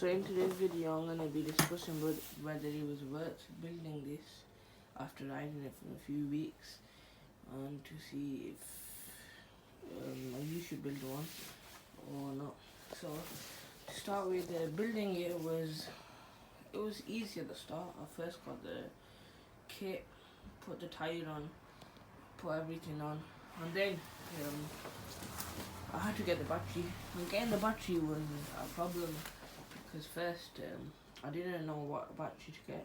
So in today's video I'm going to be discussing whether it was worth building this after riding it for a few weeks, and to see if you should build one or not. So to start with, building it was easy at the start. I first got the kit, put the tire on, put everything on, and then I had to get the battery. And getting the battery was a problem because first I didn't know what battery to get.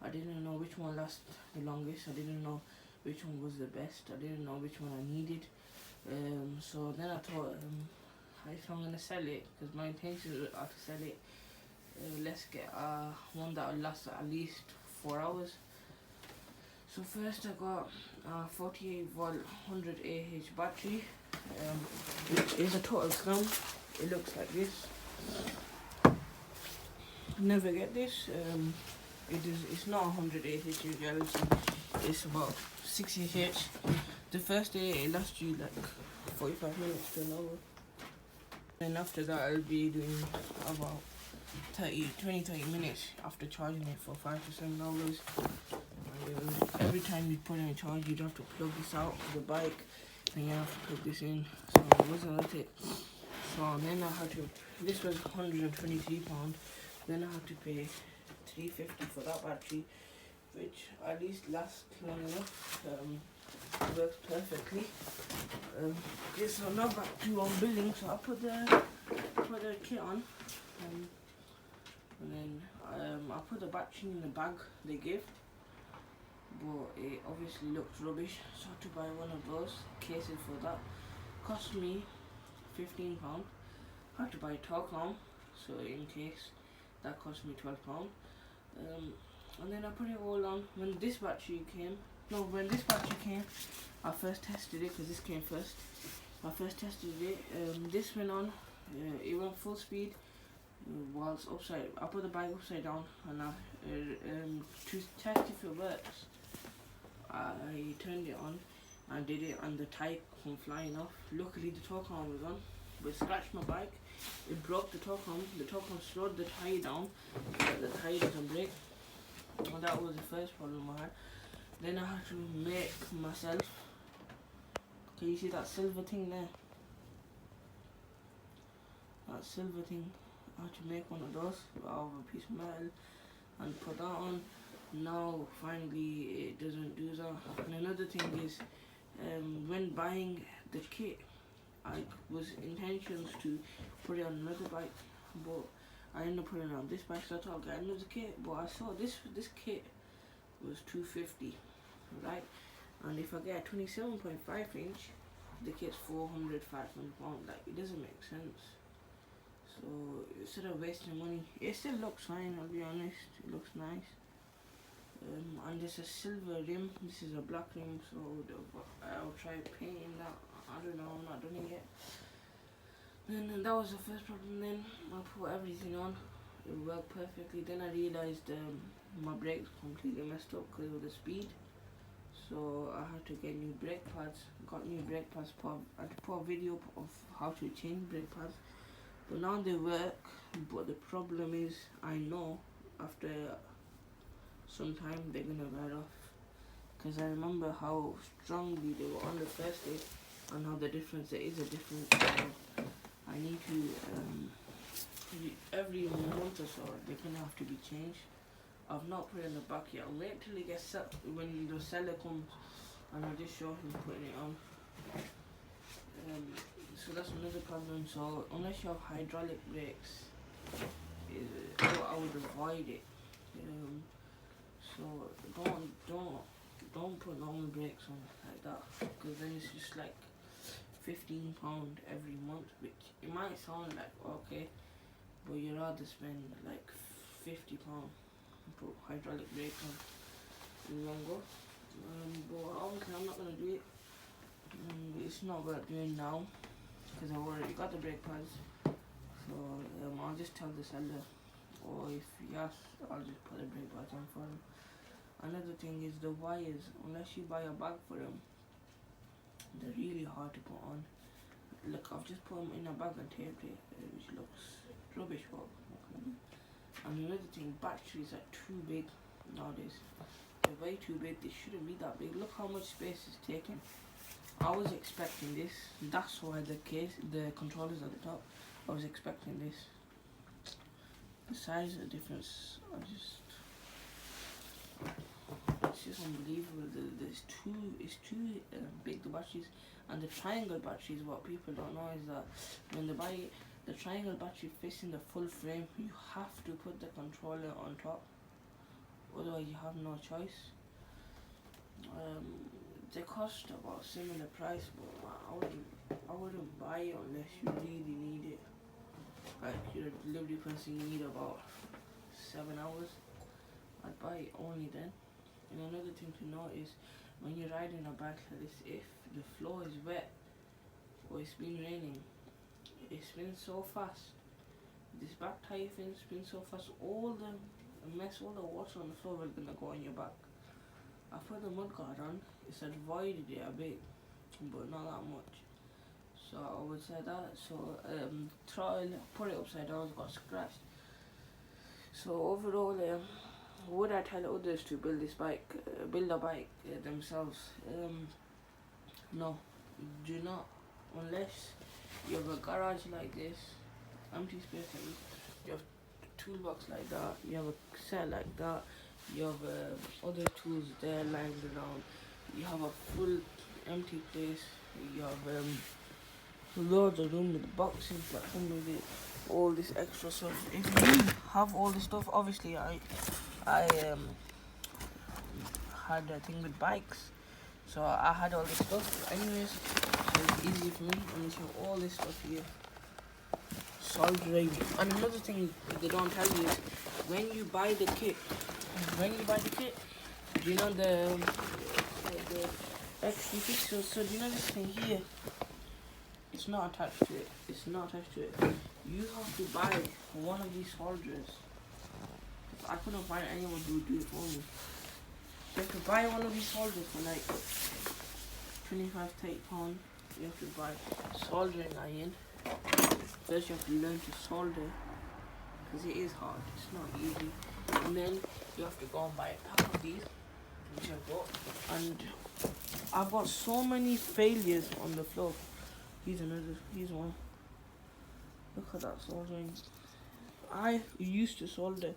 I didn't know which one lasts the longest. I didn't know which one was the best. I didn't know which one I needed. So then I thought, if I'm gonna sell it, because my intentions are to sell it, let's get one that will last at least 4 hours. So first I got a 48 volt 100 AH battery, which is a total scam. It looks like this. Never get this. It's not 100 AH in reality. It's about 60 AH. The first day it lasts you like 45 minutes to an hour. And after that I'll be doing about 20-30 minutes after charging it for 5 to 7 hours. Every time you put in a charge, you'd have to plug this out of the bike, and you have to plug this in. So it wasn't worth it. So then I had to. This was £123. Then I had to pay £350 for that battery, which at least lasts long enough. Works perfectly. Okay, so now back to building. So I put the kit on, and then I put the battery in the bag they gave. But it obviously looked rubbish, so I had to buy one of those cases for that. Cost me £15. I had to buy a torque arm, so in case that cost me £12. And then I put it all on. When this battery came, I first tested it because this came first. I first tested it. This went on. It went full speed. Whilst upside, I put the bike upside down, and to test if it works, I turned it on and did it, and the tire came flying off. Luckily the torque arm was on, but it scratched my bike. It broke the torque arm. The torque arm slowed the tire down so that the tire doesn't break. And that was the first problem I had. Then I had to make myself. Can you see that silver thing there? That silver thing. I had to make one of those out of a piece of metal and put that on. Now finally it doesn't do that. And another thing is, when buying the kit, I was intentions to put it on another bike, but I ended up putting it on this bike. So I thought I'd get another kit, but I saw this kit was $250, right? And if I get a 27.5 inch, the kit's £400-500. Like, it doesn't make sense. So instead of wasting money, it still looks fine, I'll be honest. It looks nice. And there's a silver rim. This is a black rim, so I'll try painting that. I don't know, I'm not done it yet. Then that was the first problem. Then I put everything on. It worked perfectly. Then I realized my brakes completely messed up because of the speed. So I had to get new brake pads. Got new brake pads. I had to put a video of how to change brake pads. But now they work. But the problem is, I know after some time they're gonna wear off. Because I remember how strongly they were on the first day, and how the difference, there is a difference. So I need to, every month or so, they're gonna have to be changed. I've not put it in the back yet. I'll wait till it gets set, when the seller comes, and I'll just show him putting it on. So that's another problem. So unless you have hydraulic brakes, I would avoid it. So don't put normal brakes on like that, because then it's just like £15 every month, which it might sound like okay, but you'd rather spend like £50 put hydraulic brakes on in one go. But obviously I'm not gonna do it. It's not worth doing now because I've already got the brake pads. So I'll just tell the seller, or if yes, I'll just put the brake pads on for him. Another thing is the wires. Unless you buy a bag for them, they're really hard to put on. Look, I've just put them in a bag and taped it, which looks rubbish, but what can I And another thing, batteries are too big nowadays. They're way too big. They shouldn't be that big. Look how much space it's taking. I was expecting this. That's why the controllers at the top. I was expecting this. The size of the difference, it's just unbelievable. It's too big, the batteries. And the triangle batteries, what people don't know is that when they buy the triangle battery fits in the full frame, you have to put the controller on top. Otherwise, you have no choice. They cost about similar price, but I wouldn't buy it unless you really need it. Like you're a delivery person, you need about 7 hours. I'd buy it only then. And another thing to note is when you're riding a bike like this, if the floor is wet or it's been raining, it spins so fast. This back tire fin spins so fast, all the water on the floor is gonna go on your back. I put the mud guard on, it's avoided it a bit, but not that much. So I would say that. So throttle, put it upside down, it's got scratched. So overall, would I tell others to build a bike themselves? No, do not, unless you have a garage like this, empty space like this, you have a toolbox like that, you have a set like that, you have other tools there lying around, you have a full empty place, you have loads of room with boxes that come with it, all this extra stuff. If you have all this stuff, obviously I had a thing with bikes, so I had all this stuff anyways, so it's easy for me. And you have all this stuff here, soldering. And another thing they don't tell you is when you buy the kit, do you know the extra fixtures? So do you know this thing here? It's not attached to it. You have to buy one of these holders. I couldn't find anyone who would do it for me. You have to buy one of these holders for like 25-30 £. You have to buy soldering iron. First you have to learn to solder, because it is hard, it's not easy. And then you have to go and buy a pack of these, which I bought. And I've got so many failures on the floor. Here's one. Look at that soldering. I used to solder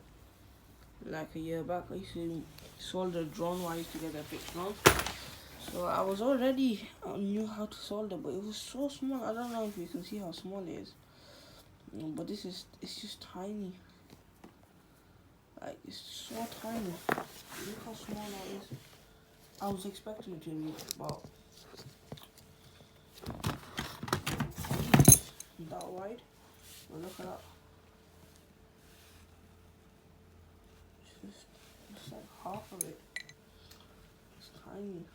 like a year back. I used to solder drone wires together, fixed drones. So I knew how to solder, but it was so small. I don't know if you can see how small it is. But it's just tiny. Like, it's so tiny. Look how small that is. I was expecting it to be about that wide, but look at that. It's like half of it. It's tiny.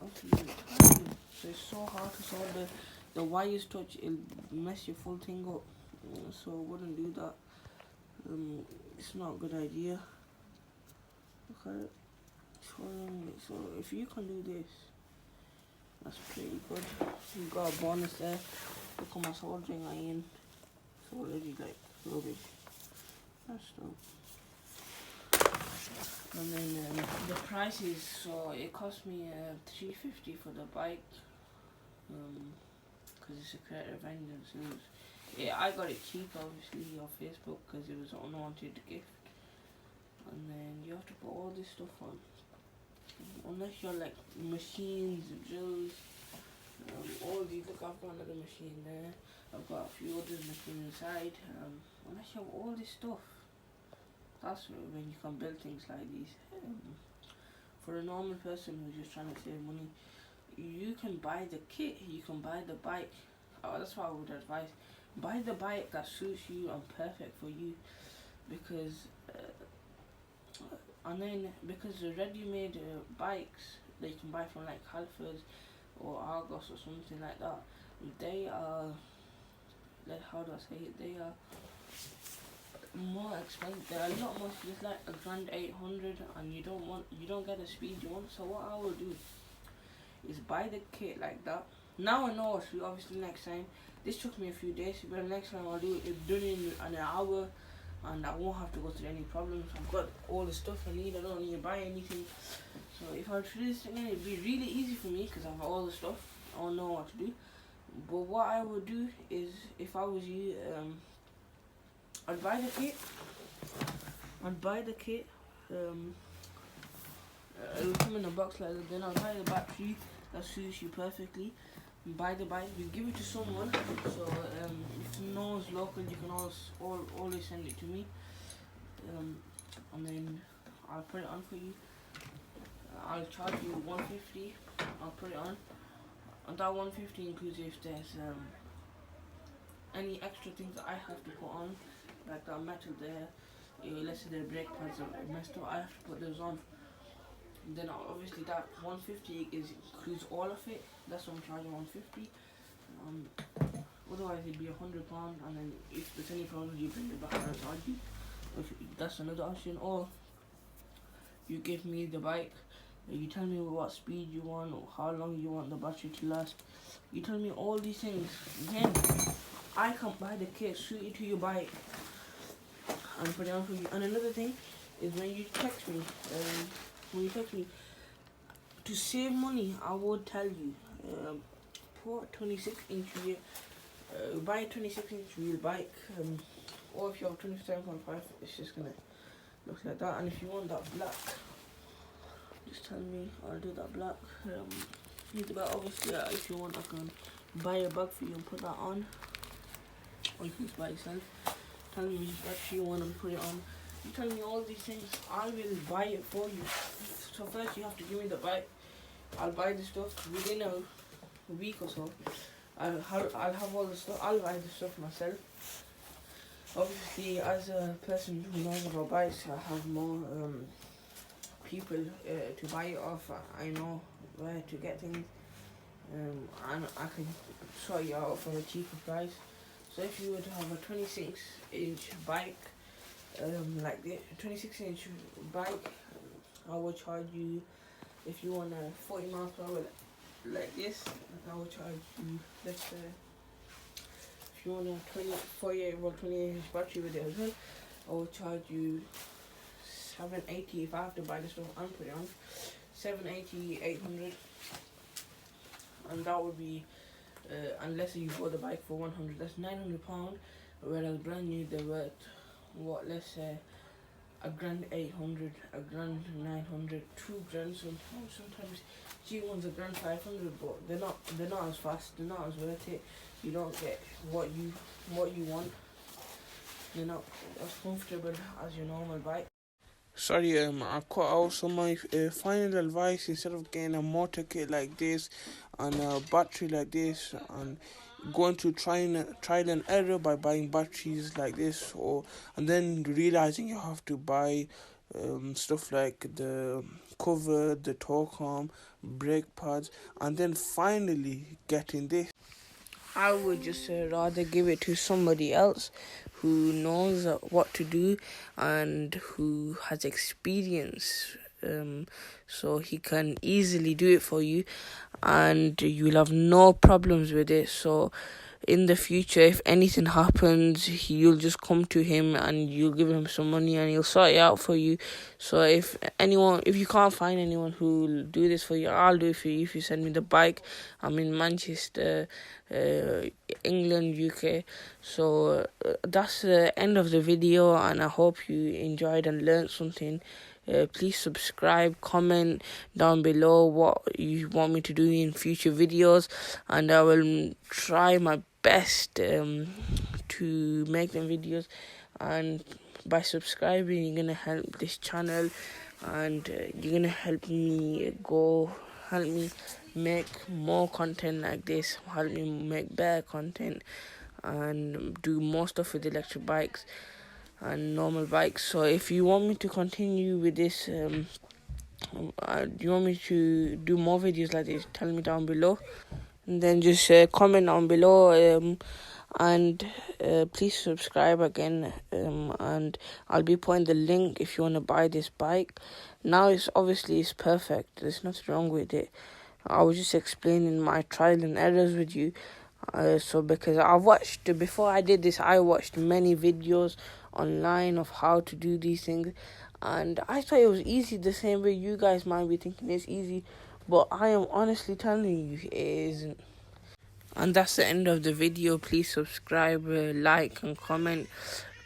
Absolutely tiny. So it's so hard to solder. The wires touch, it'll mess your full thing up. So I wouldn't do that. It's not a good idea. Look at it. So if you can do this, that's pretty good. You got a bonus there. Look at my soldering iron. It's already like rubbish. That's dope. And then the prices. So it cost me $350 for the bike. Because it's a creative vendor. Yeah, I got it cheap obviously on Facebook because it was an unwanted gift. And then you have to put all this stuff on. Unless you're like machines, drills, all these. Look, I've got another machine there. I've got a few other machines inside. Unless you have all this stuff, that's when you can build things like these. For a normal person who's just trying to save money, you can buy the kit, you can buy the bike. That's what I would advise. Buy the bike that suits you and perfect for you, because the ready-made bikes that you can buy from like Halfords or Argos or something like that, they are, like, how do I say it? They are more expensive. They're a lot more. It's like $1,800, and you don't get the speed you want. So what I will do is buy the kit like that. Now I know. So obviously next time, this took me a few days, but next time I'll do it done in an hour. and I won't have to go through any problems. I've got all the stuff I need. I don't need to buy anything. So if I do this again, it'd be really easy for me because I have all the stuff. I know what to do. But what I would do is, if I was you, I'd buy the kit. It will come in a box like that. Then I'll buy the battery that suits you perfectly. Buy the bike, you give it to someone. So if no one's local, you can always send it to me. And then I'll put it on for you. I'll charge you 150. I'll put it on. And that 150 includes if there's any extra things that I have to put on, like that metal there. Let's say the brake pads are messed up, I have to put those on. And then obviously that 150 includes all of it. That's what I'm charging, 150. Otherwise it'd be £100, and then if there's any problems, you bring it back and I'll charge you. That's another option. Or you give me the bike. You tell me what speed you want, or how long you want the battery to last. You tell me all these things. Then I can buy the kit suited to your bike and put it on for you. And another thing is when you text me, to save money, I would tell you, put 26-inch wheel, buy a 26-inch wheel bike, or if you have 27.5, it's just gonna look like that. And if you want that black, just tell me, I'll do that black. Obviously, if you want, I can buy a bag for you and put that on, or you can just buy it yourself. Tell me which battery you want and put it on. You tell me all these things, I will buy it for you. So first you have to give me the bike. I'll buy the stuff within a week or so. I'll have all the stuff. I'll buy the stuff myself. Obviously, as a person who knows about bikes, I have more people to buy it off. I know where to get things, and I can sort you out for a cheaper price. So if you were to have a 26-inch bike, like the 26-inch bike, I will charge you. If you want a 40 miles per hour like this, I will charge you. Let's say if you want a 28-inch battery with it as well, I will charge you $780 if I have to buy the stuff and put it on. $780, $800, and that would be unless you bought the bike for 100, that's £900. Whereas brand new they're worth what? Let's say $1,800, $1,900, $2,000. Sometimes G1's $1,500, but they're not as fast. They're not as worth it. You don't get what you want. They're not as comfortable as your normal bike. Sorry, I cut out. So my final advice, instead of getting a motor kit like this and a battery like this and going to trial and error by buying batteries like this, and then realizing you have to buy stuff like the cover, the torque arm, brake pads, and then finally getting this, I would just rather give it to somebody else who knows what to do and who has experience, so he can easily do it for you and you'll have no problems with it. So in the future, if anything happens, you'll just come to him and you'll give him some money and he'll sort it out for you. So if you can't find anyone who'll do this for you, I'll do it for you. If you send me the bike, I'm in Manchester, England, UK. So that's the end of the video, and I hope you enjoyed and learned something. Please subscribe, comment down below what you want me to do in future videos, and I will try my best to make them videos. And by subscribing, you're gonna help this channel, and you're gonna help me make more content like this, help me make better content and do more stuff with electric bikes and normal bikes. So if you want me to continue with this, do you want me to do more videos like this, tell me down below, and then just comment down below, and please subscribe again, and I'll be putting the link if you want to buy this bike. Now it's perfect, there's nothing wrong with it. I was just explaining my trial and errors with you, So because I watched, before I did this, I watched many videos online of how to do these things, and I thought it was easy the same way you guys might be thinking it's easy, but I am honestly telling you it isn't. And that's the end of the video. Please subscribe, like and comment.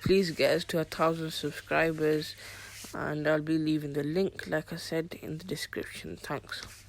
Please get us to 1,000 subscribers, and I'll be leaving the link, like I said, in the description. Thanks.